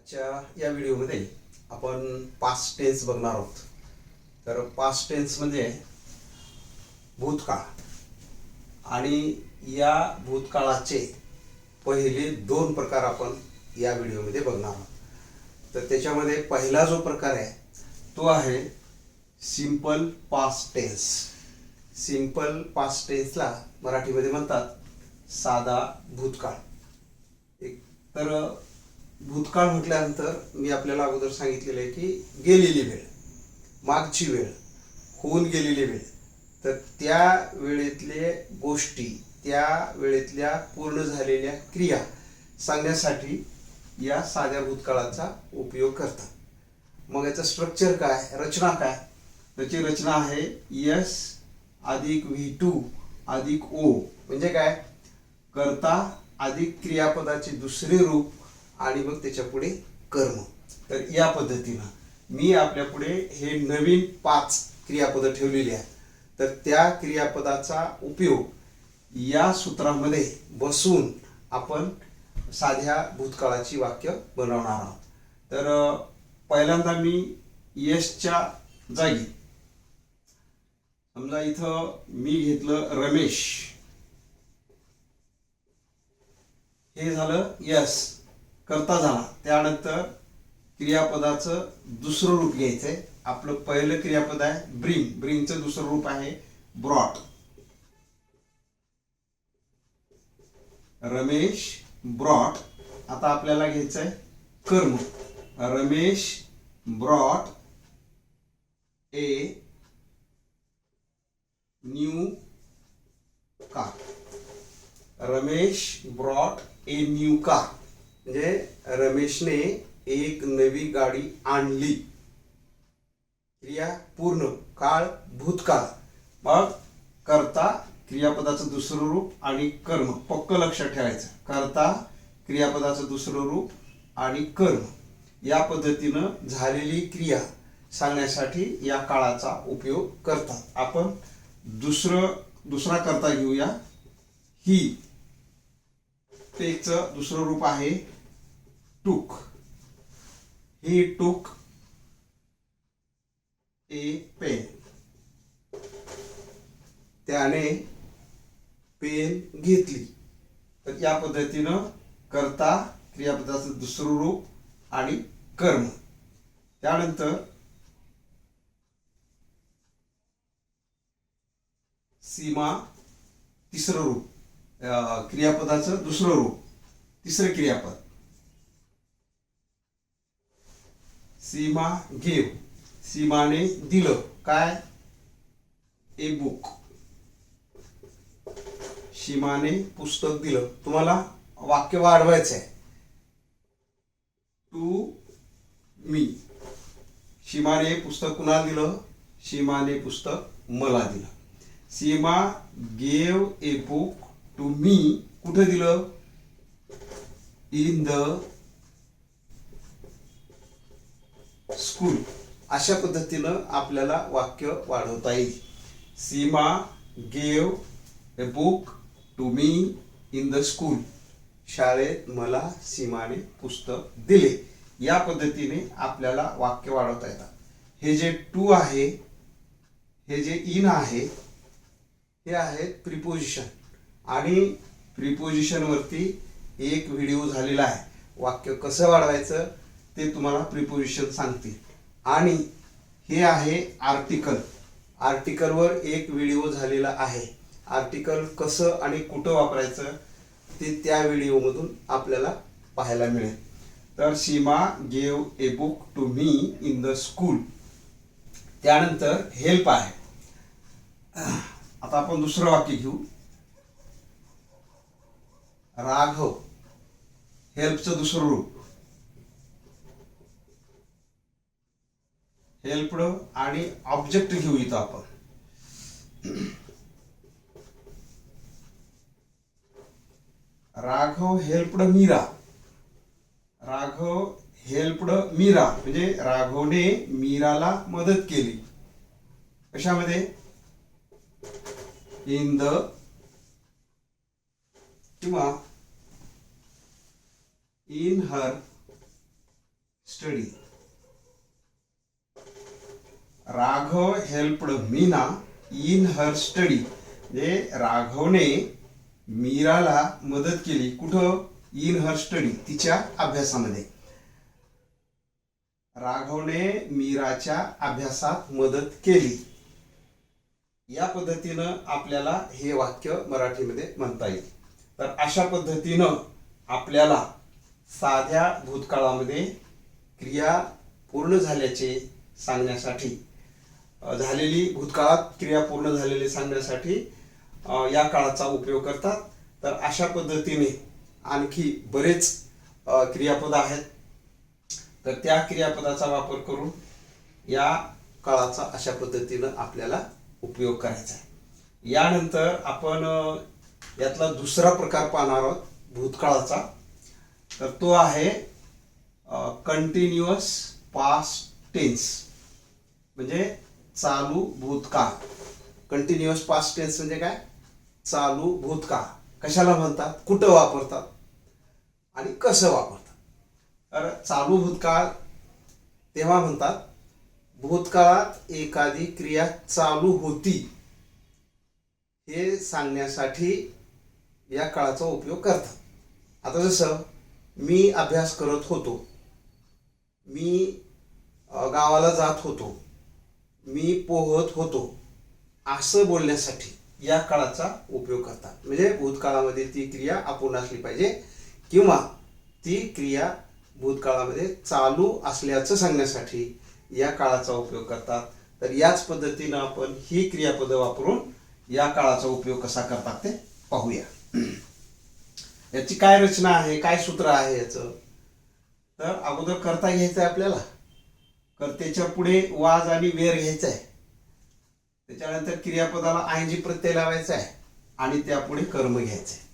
आजच्या या व्हिडिओमध्ये आपण पास्ट टेन्स बघणार आहोत. तर पास्ट टेन्स म्हणजे भूतकाळ आणि या भूतकाळाचे पहिले दोन प्रकार आपण या व्हिडिओमध्ये बघणार आहोत. तर त्याच्यामध्ये पहिला जो प्रकार आहे तो आहे simple past tense. Simple past टेन्सला मराठीमध्ये म्हणतात साधा भूतकाळ. तर भूतकाळ म्हटल्यानंतर मी आपल्याला अगोदर सांगितलेलं आहे की गेलेली वेळ, मागची वेळ, होऊन गेलेली वेळ. तर त्या वेळेतले गोष्टी, त्या वेळेतल्या पूर्ण झालेल्या क्रिया सांगण्यासाठी या साध्या भूतकाळाचा उपयोग करतात. मग याचं स्ट्रक्चर काय, रचना काय? त्याची रचना आहे यस अधिक V2 अधिक ओ. म्हणजे काय? कर्ता अधिक क्रियापदाचे दुसरे रूप आणि मग त्याच्या पुढे कर्म. तर या पद्धतीनं मी आपल्या पुढे हे नवीन 5 क्रियापदं ठेवलेली आहेत. तर त्या क्रियापदाचा उपयोग या सूत्रामध्ये बसून आपण साध्या भूतकाळाची वाक्य बनवणार आहोत. तर पहिल्यांदा मी यशच्या जागी समजा इथं मी घेतलं रमेश, हे झालं यस, कर्ता झाला. त्यानंतर क्रियापदाचं दुसरं रूप घ्यायचंय. आपलं पहिलं क्रियापद आहे ब्रिंग, ब्रिंगचं दुसरं रूप आहे ब्रॉट. रमेश ब्रॉट. आता आपल्याला घ्यायचंय कर्म. Ramesh brought a new car. Ramesh brought a new car म्हणजे रमेशने एक नवी गाडी आणली. क्रिया पूर्ण, काळ भूतकाळ. मग कर्ता क्रियापदाचं दुसरं रूप आणि कर्म. पक्क लक्षात ठेवायचं, कर्ता क्रियापदाचं दुसरं रूप आणि कर्म. या पद्धतीनं झालेली क्रिया सांगण्यासाठी या काळाचा उपयोग करतात. आपण दुसरा कर्ता घेऊया. ही पेचं दुसरं रूप आहे टूक. ही टूक ए पेन. त्याने पेन घेतली. तर या पद्धतीनं कर्ता क्रियापदाचं दुसरं रूप आणि कर्म. त्यानंतर सीमा तिसरं रूप, क्रियापदाचं दुसरं रूप, तिसरं क्रियापद. सीमा गेव. सीमाने दिलं काय? A book. सीमाने पुस्तक दिलं. तुम्हाला वाक्य वाढवायचं आहे. To me. सीमाने पुस्तक कुणाला दिलं? सीमाने पुस्तक मला दिलं. Seema gave a book to me. कुठे दिलं? In the school. अशा पद्धतीनं आपल्याला वाक्य वाढवता येईल. Seema gave a book to me in the school. शाळेत मला सीमाने पुस्तक दिले. या पद्धतीने आपल्याला वाक्य वाढवता येतात. हे जे टू आहे, हे जे इन आहे, हे आहेत प्रिपोजिशन. आणि प्रिपोजिशन वरती एक व्हिडिओ झालेला आहे. वाक्य कसं वाढवायचं ते तुम्हाला प्रिपोजिशन सांगतील. आणि हे आहे आर्टिकल. आर्टिकलवर एक व्हिडिओ झालेला आहे. आर्टिकल कसं आणि कुठं वापरायचं ते त्या व्हिडिओमधून आपल्याला पाहायला मिळेल. तर Seema gave a book to me in the school. त्यानंतर हेल्प आहे. आता आपण दुसरं वाक्य घेऊ. राघव. हेल्पचं दुसरं रूप. हेल्पड आणि ऑब्जेक्ट घेऊ इथं आपण. राघव हेल्पड मीरा. राघव हेल्पड मीरा म्हणजे राघवने मीराला मदत केली. कशामध्ये? इन द किंवा in her study. Raghav helped Meena in her study. म्हणजे राघवने मीराला मदत केली कुठं? इन हर स्टडी, तिच्या अभ्यासामध्ये. राघवने मीराच्या अभ्यासात मदत केली. या पद्धतीनं आपल्याला हे वाक्य मराठीमध्ये म्हणता येईल. तर अशा पद्धतीनं आपल्याला साध्या भूतकाळामध्ये क्रिया पूर्ण झाल्याचे सांगण्यासाठी, झालेली भूतकाळात क्रिया पूर्ण झालेली सांगण्यासाठी या काळाचा उपयोग करतात. तर अशा पद्धतीने आणखी बरेच क्रियापद आहेत. तर त्या क्रियापदाचा वापर करून या काळाचा अशा पद्धतीनं आपल्याला उपयोग करायचा आहे. यानंतर आपण यातला दुसरा प्रकार पाहणार आहोत भूतकाळाचा. तर तो आहे कंटिन्युअस पास्ट टेन्स, म्हणजे चालू भूतकाळ. कंटिन्युअस पास्ट टेन्स म्हणजे काय? चालू भूतकाळ. कशाला म्हणतात, कुठं वापरतात आणि कसं वापरतात? तर चालू भूतकाळ तेव्हा म्हणतात भूतकाळात एखादी क्रिया चालू होती हे सांगण्यासाठी या काळाचा उपयोग करतात. आता जसं मी अभ्यास करत होतो, मी गावाला जात होतो, मी पोहत होतो, असं बोलण्यासाठी या काळाचा उपयोग करतात. म्हणजे भूतकाळामध्ये ती क्रिया अपूर्ण असली पाहिजे किंवा ती क्रिया भूतकाळामध्ये चालू असल्याचं सांगण्यासाठी या काळाचा उपयोग करतात. तर याच पद्धतीनं आपण ही क्रियापद वापरून या काळाचा उपयोग कसा करतात ते पाहूया. याची काय रचना आहे, काय सूत्र आहे याचं? तर अगोदर कर्ता घ्यायचा आहे आपल्याला. कर्त्याच्या पुढे वाज आणि वेर घ्यायचा आहे. त्याच्यानंतर क्रियापदाला आयएनजी प्रत्यय लावायचा आहे आणि त्यापुढे कर्म घ्यायचं आहे.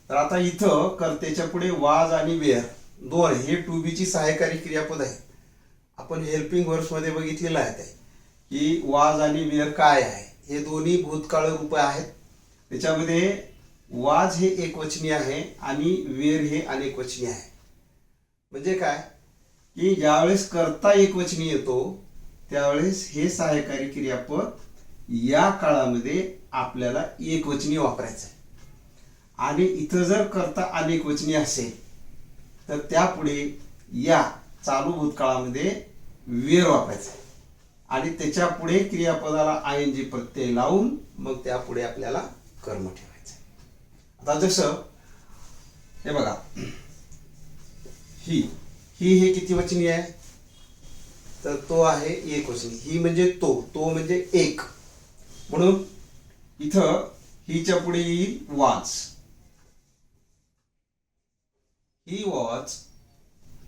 तर आता इथं कर्त्याच्या पुढे वाज आणि वेर दोन, हे टू बी ची सहाय्यकारी क्रियापद आहे. आपण हेल्पिंग वर्ब्स मध्ये बघितलेलं आहे ते की वाज आणि वेर काय आहे. हे दोन्ही भूतकाळ रूप आहेत. त्याच्यामध्ये वाज हे एकवचनी आहे आणि वेर हे अनेकवचनी आहे. म्हणजे काय की ज्यावेळेस कर्ता एकवचनी येतो त्यावेळेस हे सहाय्यकारी क्रियापद या काळामध्ये आपल्याला एकवचनी वापरायचं आहे. आणि इथं जर कर्ता अनेकवचनी असेल तर त्यापुढे या चालू भूतकाळामध्ये वेर वापरायचा आहे आणि त्याच्या पुढे क्रियापदाला आयएनजी प्रत्यय लावून मग त्यापुढे आपल्याला कर्म ठेवायचं आहे. आता जसं हे बघा, ही हे किती वचनी आहे? तर तो आहे एक वचनी. ही म्हणजे तो म्हणजे एक. म्हणून इथं हिच्या पुढे येईल वाज. ही वॉच.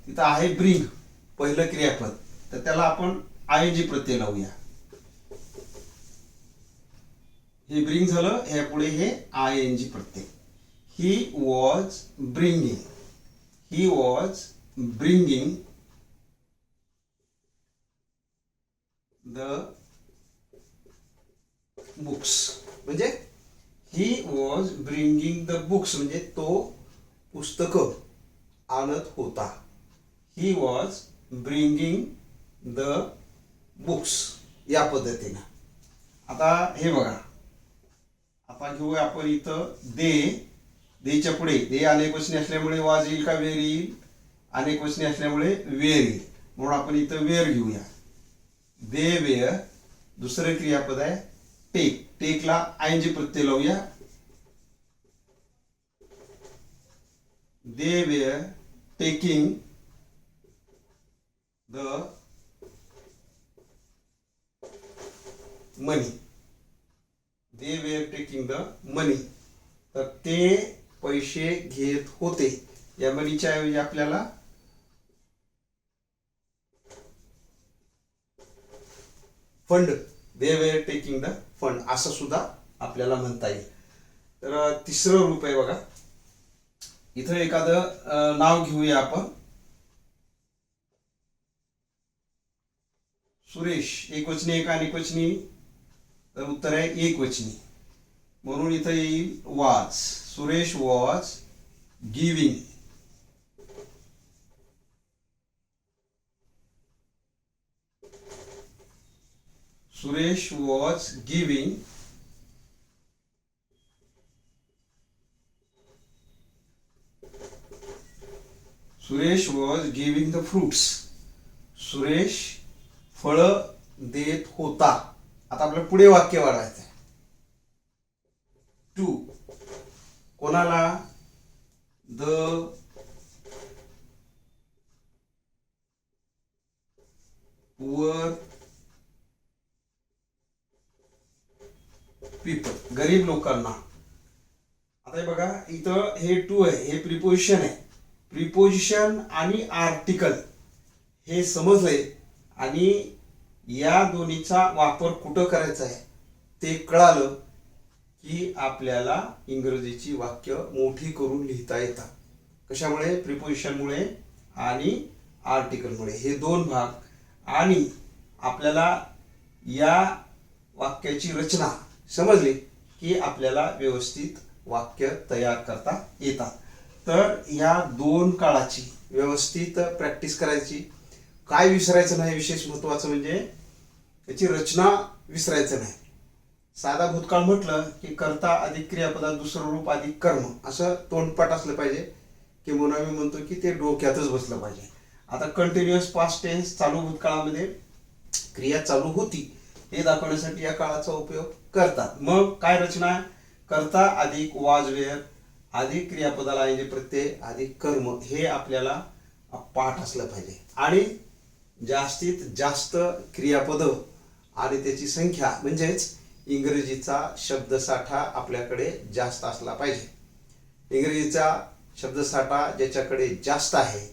तिथं आहे ब्रिंग, पहिलं क्रियापद, तर त्याला आपण आयएनजी प्रत्यय लावूया. हे ब्रिंग झालं, ह्या पुढे हे आयएनजी प्रत्यय. He was bringing. He was bringing the books. म्हणजे he was bringing the books म्हणजे तो पुस्तकं आणत होता. He was bringing the books. या पद्धतीनं. आता हे बघा, आता घेऊया आपण इथं देच्या पुढे दे अनेकवचनी असल्यामुळे वाज येईल का वेर येईल? अनेकवचनी असल्यामुळे वेर येईल. म्हणून आपण इथं वेर घेऊया. They were. दुसरं क्रियापद आहे टेक. टेकला आयएनजी प्रत्यय लावूया. They were taking the money. They were taking the money. तर ते पैसे घेत होते. या मनीच्या ऐवजी आपल्याला fund, they were taking the fund असं सुद्धा आपल्याला म्हणता येईल. तर तिसरं रूप आहे बघा. इथं एखादं नाव घेऊया आपण. सुरेश. एकवचनी एक अनेकवचनी? तर उत्तर आहे एकवचनी. म्हणून इथं येईल वाज. Suresh was giving Suresh was giving the fruits. Suresh फळं देत होता. आता आपल्याला पुढे वाक्य वाढवायचं आहे. टू कोणाला? द पुअर पीपल, गरीब लोकांना. आता हे बघा, इथं हे टू आहे, हे प्रिपोजिशन आहे. प्रिपोजिशन आणि आर्टिकल हे समजले आणि या दोन्हीचा वापर कुठं करायचा आहे ते कळालं की आपल्याला इंग्रजीची वाक्य मोठी करून लिहिता येतात. कशामुळे? प्रिपोजिशनमुळे आणि आर्टिकलमुळे. हे दोन भाग. आणि आपल्याला या वाक्याची रचना समजली की आपल्याला व्यवस्थित वाक्य तयार करता येतात. तर या दोन काळाची व्यवस्थित प्रॅक्टिस करायची. काय विसरायचं नाही, विशेष महत्वाचं म्हणजे याची रचना विसरायचं नाही. साधा भूतकाळ म्हटलं की कर्ता अधिक क्रियापदात दुसरं रूप अधिक कर्म असं तोंडपाठ असलं पाहिजे, की म्हणून मी म्हणतो की ते डोक्यातच बसलं पाहिजे. आता कंटिन्युअस पास्ट टेन्स चालू भूतकाळामध्ये क्रिया चालू होती हे दाखवण्यासाठी या काळाचा उपयोग करतात. मग काय रचना? कर्ता अधिक वॉज वेअर अधिक क्रियापदाला जे प्रत्यय अधिक कर्म हे आपल्याला पाठ असलं पाहिजे. आणि जास्तीत जास्त क्रियापद आणि त्याची संख्या म्हणजेच इंग्रजीचा शब्दसाठा आपल्याकडे जास्त असला पाहिजे. इंग्रजीचा शब्दसाठा ज्याच्याकडे जास्त आहे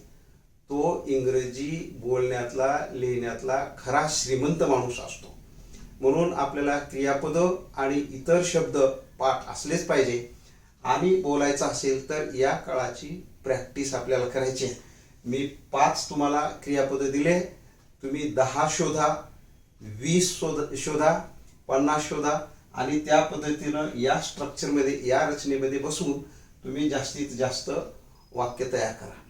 तो इंग्रजी बोलण्यातला लिहिण्यातला खरा श्रीमंत माणूस असतो. म्हणून आपल्याला क्रियापद आणि इतर शब्द पाठ असलेच पाहिजे. आणि बोलायचं असेल तर या काळाची प्रॅक्टिस आपल्याला करायची आहे. मी 5 तुम्हाला क्रियापद दिले, तुम्ही 10 शोधा, 20 शोधा, 50 शोधा आणि त्या पद्धतीनं या स्ट्रक्चरमध्ये या रचनेमध्ये बसून तुम्ही जास्तीत जास्त वाक्य तयार करा.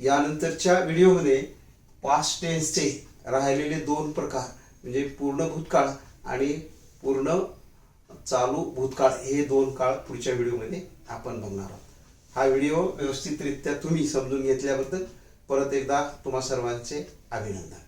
यानंतरच्या व्हिडिओमध्ये पास्ट टेन्सचे राहिलेले 2 प्रकार म्हणजे पूर्ण भूतकाळ आणि पूर्ण चालू भूतकाळ हे 2 काळ पुढच्या व्हिडिओमध्ये आपण बघणार आहोत. हा व्हिडिओ व्यवस्थितरित्या तुम्ही समजून घेतल्याबद्दल परत एकदा तुम्हा सर्वांचे अभिनंदन.